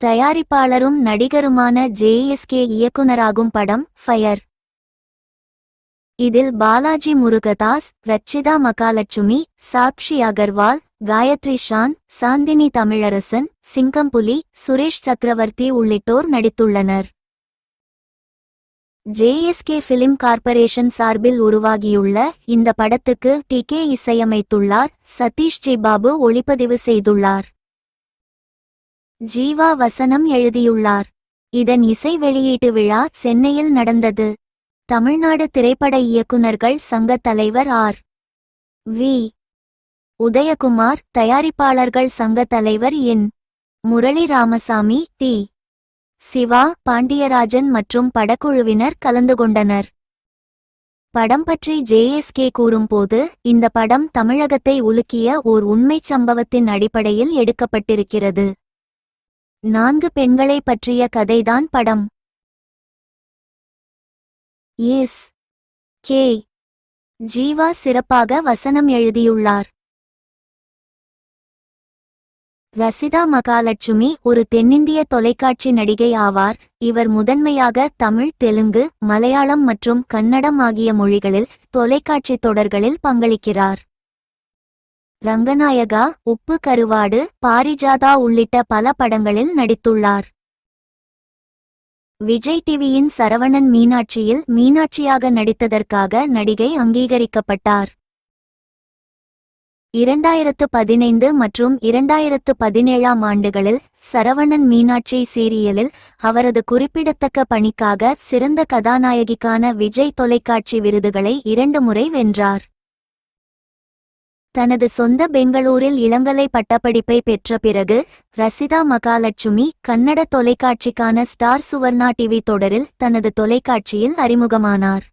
தயாரிப்பாளரும் நடிகருமான ஜே.எஸ்.கே இயக்குனராகும் படம் ஃபயர். இதில் பாலாஜி முருகதாஸ், ரச்சிதா மகாலட்சுமி, சாக்ஷி அகர்வால், காயத்ரி ஷான், சாந்தினி தமிழரசன், சிங்கம்புலி, சுரேஷ் சக்கரவர்த்தி உள்ளிட்டோர் நடித்துள்ளனர். ஜே.எஸ்.கே ஃபிலிம் கார்ப்பரேஷன் சார்பில் உருவாகியுள்ள இந்த படத்துக்கு டி.கே இசையமைத்துள்ளார். சதீஷ் ஜி பாபு ஒளிப்பதிவு செய்துள்ளார். ஜீவா வசனம் எழுதியுள்ளார். இதன் இசை வெளியீட்டு விழா சென்னையில் நடந்தது. தமிழ்நாடு திரைப்பட இயக்குனர்கள் சங்க தலைவர் ஆர். வி. உதயகுமார், தயாரிப்பாளர்கள் சங்க தலைவர் என். முரளி ராமசாமி, டி. சிவா, பாண்டியராஜன் மற்றும் படக்குழுவினர் கலந்து கொண்டனர். படம் பற்றி ஜே.எஸ்.கே கூறும்போது, இந்த படம் தமிழகத்தை உலுக்கிய ஓர் உண்மைச் சம்பவத்தின் அடிப்படையில் எடுக்கப்பட்டிருக்கிறது. 4 பெண்களை பற்றிய கதைதான் படம். எஸ்.கே. ஜீவா சிறப்பாக வசனம் எழுதியுள்ளார். ரச்சிதா மகாலட்சுமி ஒரு தென்னிந்திய தொலைக்காட்சி நடிகை ஆவார். இவர் முதன்மையாக தமிழ், தெலுங்கு, மலையாளம் மற்றும் கன்னடம் ஆகிய மொழிகளில் தொலைக்காட்சி தொடர்களில் பங்களிக்கிறார். ரங்கநாயகா, உப்பு கருவாடு, பாரிஜாதா உள்ளிட்ட பல படங்களில் நடித்துள்ளார். விஜய் டிவியின் சரவணன் மீனாட்சியில் மீனாட்சியாக நடித்ததற்காக நடிகை அங்கீகரிக்கப்பட்டார். 2015 மற்றும் 2017 ஆண்டுகளில் சரவணன் மீனாட்சி சீரியலில் அவரது குறிப்பிடத்தக்க பணிக்காக சிறந்த கதாநாயகிக்கான விஜய் தொலைக்காட்சி விருதுகளை 2 முறை வென்றார். தனது சொந்த பெங்களூரில் இளங்கலை பட்டப்படிப்பை பெற்ற பிறகு ரச்சிதா மகாலட்சுமி கன்னட தொலைக்காட்சிக்கான ஸ்டார் சுவர்ணா டிவி தொடரில் தனது தொலைக்காட்சியில் அறிமுகமானார்.